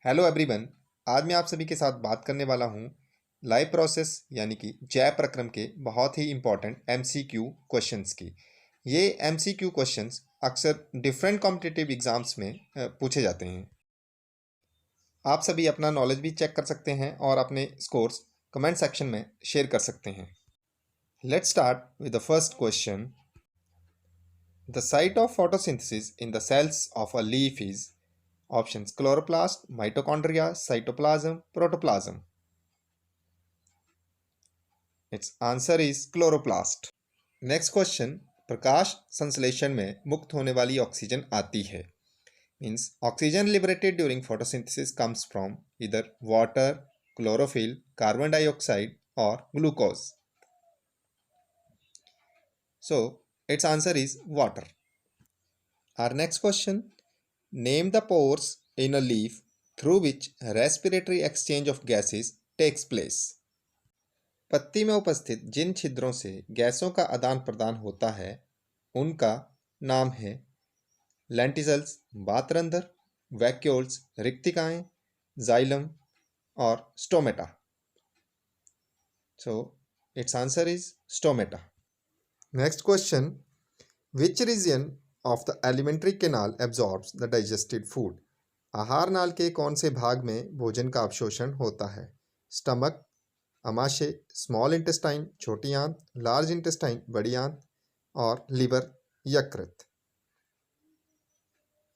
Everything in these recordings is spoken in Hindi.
Hello everyone. आज मैं आप सभी के साथ बात करने वाला हूँ लाइव प्रोसेस यानी कि जय प्रक्रम के बहुत ही इम्पॉर्टेंट एमसीक्यू क्वेश्चंस की। ये एमसीक्यू क्वेश्चंस अक्सर डिफरेंट कॉम्पिटिटिव एग्जाम्स में पूछे जाते हैं। आप सभी अपना नॉलेज भी चेक कर सकते हैं और अपने स्कोर्स कमेंट सेक्शन में शेयर कर सकते हैं। Let's start with the first question. The site of photosynthesis in the cells of a leaf is options chloroplast, mitochondria, cytoplasm, protoplasm. Its answer is chloroplast. Next question. प्रकाश संश्लेषण में मुक्त होने वाली ऑक्सीजन आती है। Means oxygen liberated during photosynthesis comes from इधर वाटर, क्लोरोफिल, कार्बन डाइऑक्साइड और glucose. So its answer is water. Our next question. Name the pores in a leaf through which respiratory exchange of gases takes place. पत्ती में उपस्थित जिन छिद्रों से गैसों का आदान प्रदान होता है उनका नाम है लेंटिसल्स बातरंध्र, वैक्यूल्स रिक्तिकाएं, जाइलम और stomata. So it's answer is stomata. Next question. Which region of the alimentary canal absorbs the digested food. आहार नाल के कौन से भाग में भोजन का अवशोषण होता है? स्टमक, अमाशय, स्मॉल इंटेस्टाइन छोटी आंत, लार्ज इंटेस्टाइन बड़ी आंत और लिवर यकृत।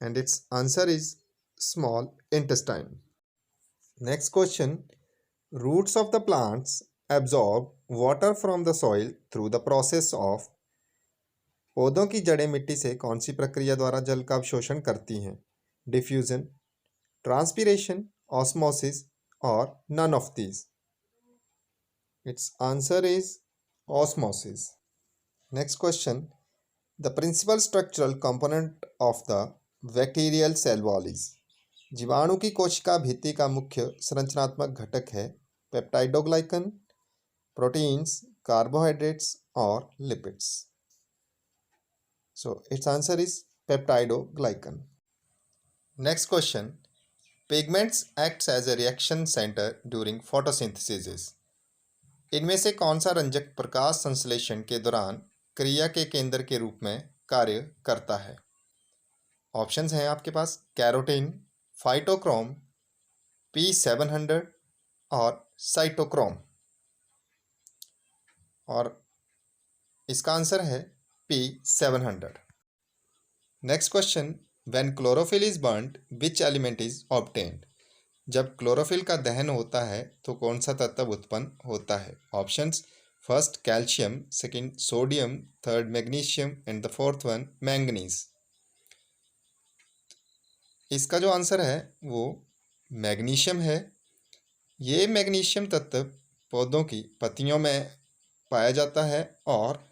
And its answer is small intestine. Next question. Roots of the plants absorb water from the soil through the process of. पौधों की जड़ें मिट्टी से कौन सी प्रक्रिया द्वारा जल का अवशोषण करती हैं? डिफ्यूजन, ट्रांसपीरेशन, ऑस्मोसिस और none of these. Its answer is osmosis. Next question. The principal structural component of the bacterial cell wall is. जीवाणु की कोशिका भित्ति का मुख्य संरचनात्मक घटक है पेप्टाइडोग्लाइकन, प्रोटीन्स, कार्बोहाइड्रेट्स और lipids. So its answer is peptidoglycan. Next question. Pigments acts as a reaction center during photosynthesis. इनमें से कौन सा रंजक प्रकाश संश्लेषण के दौरान क्रिया के केंद्र के रूप में कार्य करता है? ऑप्शंस हैं आपके पास कैरोटीन, फाइटोक्रोम, P700 और साइटोक्रोम। और इसका आंसर है P700. Next question. When chlorophyll is burned which element is obtained. जब क्लोरोफिल का दहन होता है तो कौन सा तत्व उत्पन्न होता है? Options first calcium, second sodium, third magnesium and the fourth one manganese. इसका जो आंसर है वो मैग्नीशियम है। ये मैग्नीशियम तत्व पौधों की पत्तियों में पाया जाता है और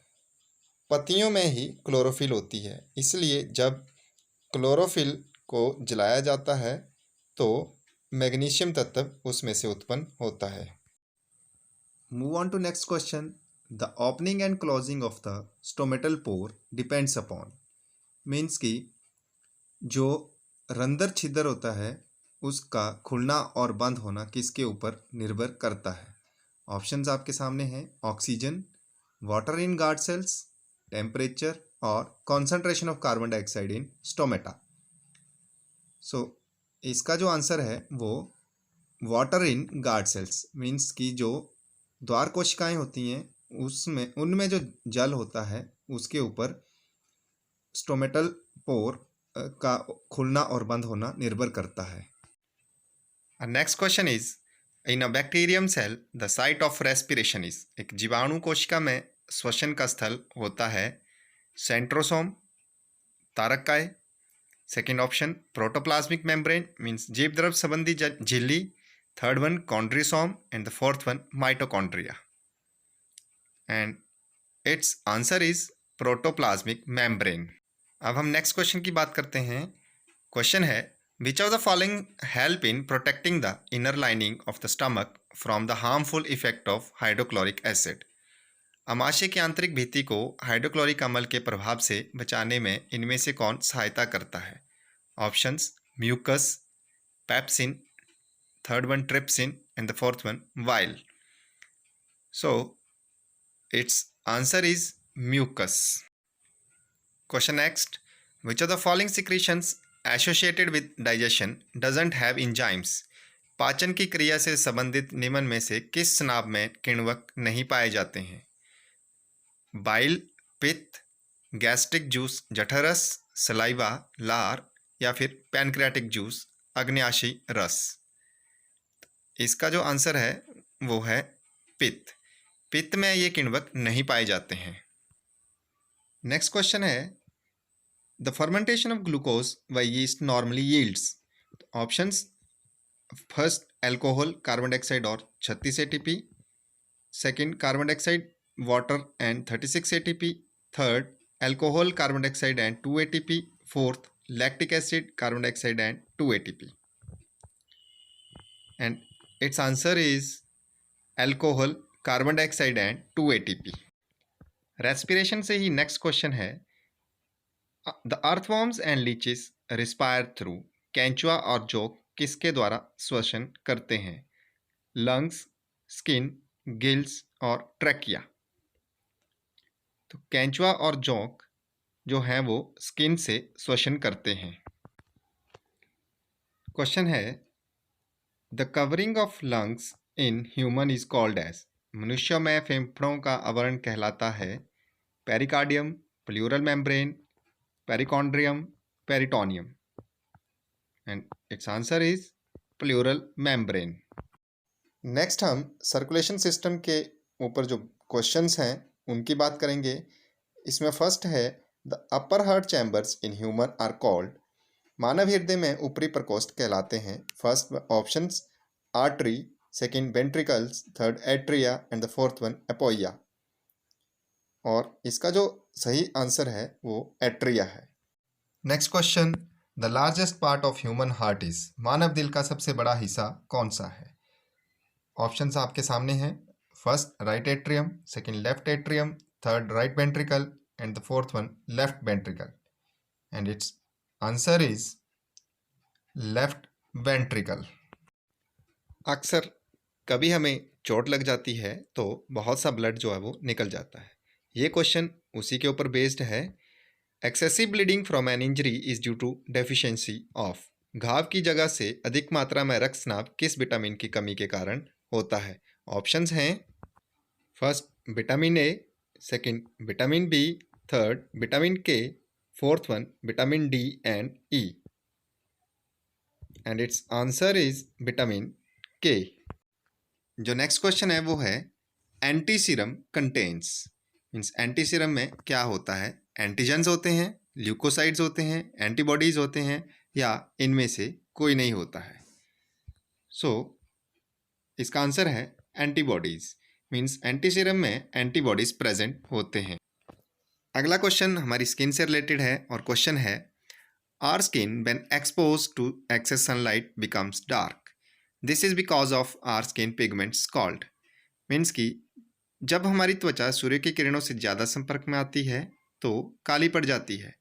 पत्तियों में ही क्लोरोफिल होती है, इसलिए जब क्लोरोफिल को जलाया जाता है तो मैग्नीशियम तत्व उसमें से उत्पन्न होता है। Move on to next question. The opening and closing of the stomatal pore depends upon. Means कि जो रंध्र छिद्र होता है उसका खुलना और बंद होना किसके ऊपर निर्भर करता है? ऑप्शंस आपके सामने हैं oxygen, water in guard cells, temperature और concentration of carbon dioxide in stomata. So इसका जो आंसर है वो water in guard cells. Means कि जो द्वार कोशिकाएं होती हैं उसमें उनमें जो जल होता है उसके ऊपर स्टोमेटल पोर का खुलना और बंद होना निर्भर करता है। Next question is in a bacterium cell the site of respiration is. एक जीवाणु कोशिका में श्वसन का स्थल होता है सेंट्रोसोम, तारककाय, second option protoplasmic membrane means जीव द्रव संबंधी झिल्ली, third one chondriosome and the fourth one mitochondria. And its answer is protoplasmic membrane. अब हम नेक्स्ट क्वेश्चन की बात करते हैं। क्वेश्चन है which of the following help in protecting the inner lining of the stomach from the harmful effect of hydrochloric acid. अमाशय की आंतरिक भित्ति को हाइड्रोक्लोरिक अम्ल के प्रभाव से बचाने में इनमें से कौन सहायता करता है? Options mucus, pepsin, third one trypsin, and the fourth one bile. So its answer is mucus. Question next. Which of the following secretions associated with digestion doesn't have enzymes? पाचन की क्रिया से संबंधित निम्न में से किस स्नाव में किण्वक नहीं पाए जाते हैं? बाइल, पित्त, गैस्ट्रिक जूस, जठरस, सलाइवा, लार या फिर पैनक्रियाटिक जूस, अग्न्याशी रस। इसका जो आंसर है वो है पित्त। पित्त में ये किण्वक नहीं पाए जाते हैं। नेक्स्ट क्वेश्चन है, the fermentation of glucose by yeast normally yields. Options, first alcohol, carbon dioxide और 36 ATP, second carbon dioxide, water and 36 ATP, third alcohol, carbon dioxide and 2 ATP, fourth lactic acid, carbon dioxide and 2 ATP। And its answer is alcohol, carbon dioxide and 2 ATP। Respiration से ही नेक्स्ट क्वेश्चन है, the earthworms and leeches respire through. केंचुआ और जोंक किसके द्वारा श्वसन करते हैं? लंग्स, स्किन, गिल्स और ट्रैकिया। तो केंचुआ और जोंक जो हैं वो स्किन से श्वसन करते हैं। क्वेश्चन है, the covering of lungs in human is called as. मनुष्य में फेफड़ों का आवरण कहलाता है pericardium, pleural membrane, perichondrium, peritoneum. And its answer is pleural membrane. Next हम सर्कुलेशन सिस्टम के ऊपर जो क्वेश्चंस हैं उनकी बात करेंगे। इसमें फर्स्ट है, the upper heart chambers in human are called. मानव हृदय में ऊपरी प्रकोष्ठ कहलाते हैं। First options, artery, second ventricles, third atria and the fourth one एपोइया। और इसका जो सही आंसर है वो एट्रिया है। Next question, the largest part of human heart is. मानव दिल का सबसे बड़ा हिस्सा कौन सा है? ऑप्शंस आपके सामने हैं। First right atrium, second left atrium, third right ventricle and the fourth one left ventricle. And its answer is left ventricle. अक्सर कभी हमें चोट लग जाती है तो बहुत सा ब्लड जो है वो निकल जाता है। ये क्वेश्चन उसी के ऊपर बेस्ड है। Excessive bleeding from an injury is due to deficiency of. घाव की जगह से अधिक मात्रा में रक्तस्राव किस विटामिन की कमी के कारण होता है? ऑप्शंस हैं, first vitamin A, second vitamin B, third vitamin K, fourth one vitamin D and E. And its answer is vitamin K. जो नेक्स्ट क्वेश्चन है वो है, antiserum contains. Means antiserum में क्या होता है? एंटीजेंस होते हैं, ल्यूकोसाइड्स होते हैं, एंटीबॉडीज होते हैं, या इनमें से कोई नहीं होता है? सो इसका आंसर है एंटीबॉडीज। मीन्स एंटी सीरम में एंटीबॉडीज प्रेजेंट होते हैं। अगला क्वेश्चन हमारी स्किन से रिलेटेड है और क्वेश्चन है, our skin when exposed to excess sunlight becomes dark. This is because of our skin pigments called. Means कि जब हमारी त्वचा सूर्य की किरणों से ज़्यादा संपर्क में आती है तो काली पड़ जाती है।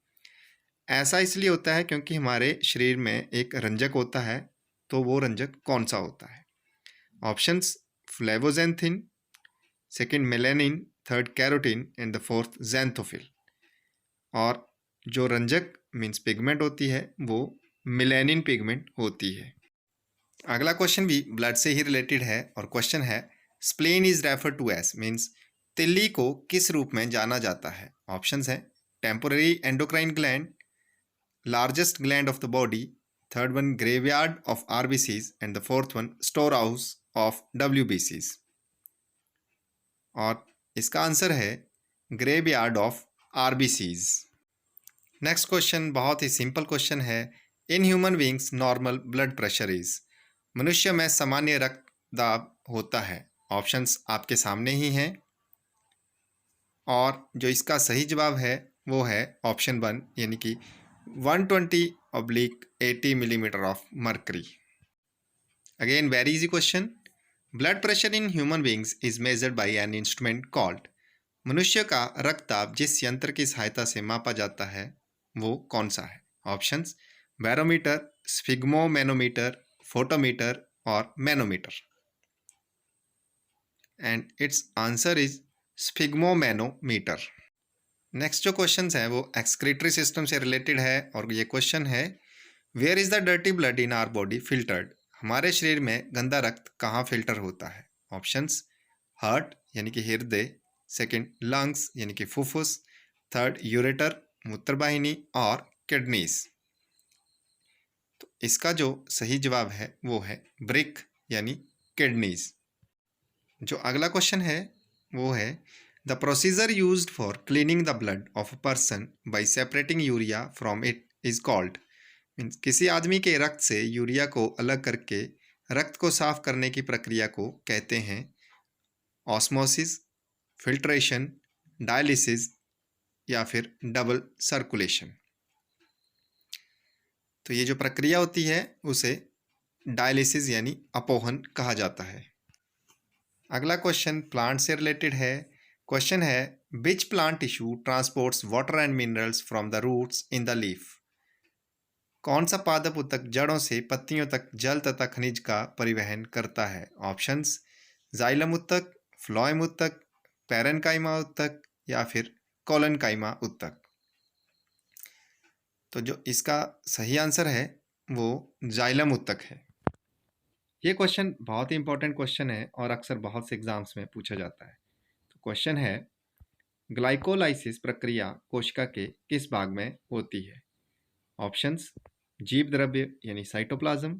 ऐसा इसलिए होता है क्योंकि हमारे शरीर में एक रंजक होता है। तो वो रंजक कौन सा होता है? Options, flavoxanthin, second melanin, third carotene and the fourth xanthophyll. और जो रंजक मीन्स पिगमेंट होती है वो मेलानिन पिगमेंट होती है। अगला क्वेश्चन भी ब्लड से ही रिलेटेड है और क्वेश्चन है, spleen is refer to as. Means तिल्ली को किस रूप में जाना जाता है? ऑप्शंस हैं, temporary endocrine gland, largest gland of the body, third one graveyard of RBCs and the fourth one storehouse of डब्ल्यूबीसीज। और इसका आंसर है graveyard of RBCs. Next question बहुत ही सिंपल क्वेश्चन है, in human beings normal blood pressure is. मनुष्य में सामान्य रक्तदाब होता है। ऑप्शंस आपके सामने ही हैं और जो इसका सही जवाब है वो है ऑप्शन 1, यानी कि 120/80 millimetre of mercury. Again very easy question, blood pressure in human beings is measured by an instrument called. मनुष्य का रक्तदाब जिस यंत्र की सहायता से मापा जाता है वो कौन सा है? ऑप्शंस, बैरोमीटर, स्फिग्मोमैनोमीटर, फोटोमीटर और manometer, and its answer is sphygmomanometer. Next जो क्वेश्चन है वो एक्सक्रीटरी सिस्टम से रिलेटेड है और ये क्वेश्चन है where is the dirty blood in our body filtered. हमारे शरीर में गंदा रक्त कहाँ फिल्टर होता है। ऑप्शंस हार्ट यानी कि हृदय, सेकंड लंग्स यानी कि फुफ्फुस, थर्ड यूरेटर मूत्रवाहिनी और किडनीज। तो इसका जो सही जवाब है वो है ब्रिक यानी किडनीज। जो अगला क्वेश्चन है वो है the procedure used for cleaning the blood of a person by separating urea from it is called. Means किसी आदमी के रक्त से यूरिया को अलग करके रक्त को साफ करने की प्रक्रिया को कहते हैं ऑस्मोसिस, फिल्ट्रेशन, डायलिसिस या फिर डबल सर्कुलेशन। तो ये जो प्रक्रिया होती है उसे डायलिसिस यानी अपोहन कहा जाता है। अगला क्वेश्चन प्लांट से रिलेटेड है। क्वेश्चन है which plant tissue transports water and minerals from the roots in the leaf. कौन सा पादप उत्तक जड़ों से पत्तियों तक जल तथा खनिज का परिवहन करता है। ऑप्शंस जाइलम उत्तक, फ्लोएम उत्तक, पैरेनकाइमा उत्तक या फिर कोलेनकाइमा उत्तक। तो जो इसका सही आंसर है वो जाइलम उत्तक है। ये क्वेश्चन बहुत ही इंपॉर्टेंट क्वेश्चन है और अक्सर बहुत से एग्जाम्स में पूछा जाता है। तो क्वेश्चन है ग्लाइकोलाइसिस प्रक्रिया कोशिका के किस भाग में होती है। ऑप्शंस जीव द्रव्य यानी साइटोप्लाज्म,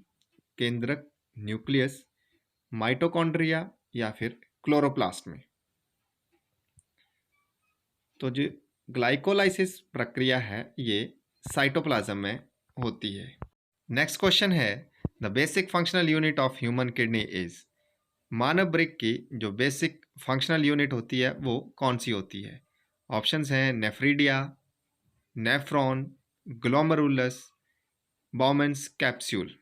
केंद्रक न्यूक्लियस, माइटोकॉन्ड्रिया या फिर क्लोरोप्लास्ट में। तो जो ग्लाइकोलाइसिस प्रक्रिया है ये साइटोप्लाज्म में होती है। नेक्स्ट क्वेश्चन है the basic functional unit of human kidney is. मानव वृक्क की जो बेसिक फंक्शनल यूनिट होती है वो कौन सी होती है। ऑप्शंस हैं nephridia, nephron, glomerulus, Bowman's capsule.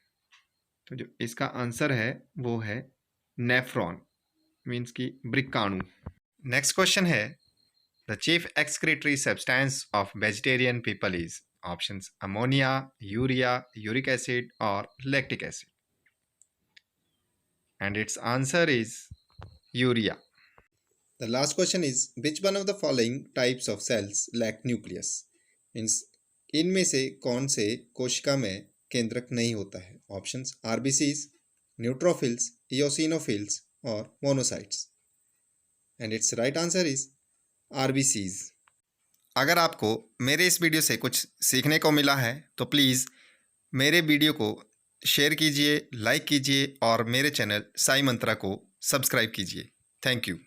तो जो इसका आंसर है वो है नेफ्रॉन, मीन्स की वृक्काणु। नेक्स्ट क्वेश्चन है the chief excretory substance of vegetarian people is. Options ammonia, urea, uric acid और lactic acid, and its answer is urea. The last question is which one of the following types of cells lack nucleus. Means इनमें से कौन से कोशिका में केंद्रक नहीं होता है। ऑप्शंस आरबीसीज, न्यूट्रोफिल्स, इयोसिनोफिल्स और monocytes, and it's right answer is RBCs. अगर आपको मेरे इस वीडियो से कुछ सीखने को मिला है तो प्लीज़ मेरे वीडियो को शेयर कीजिए, लाइक कीजिए और मेरे चैनल साई मंत्रा को सब्सक्राइब कीजिए। Thank you.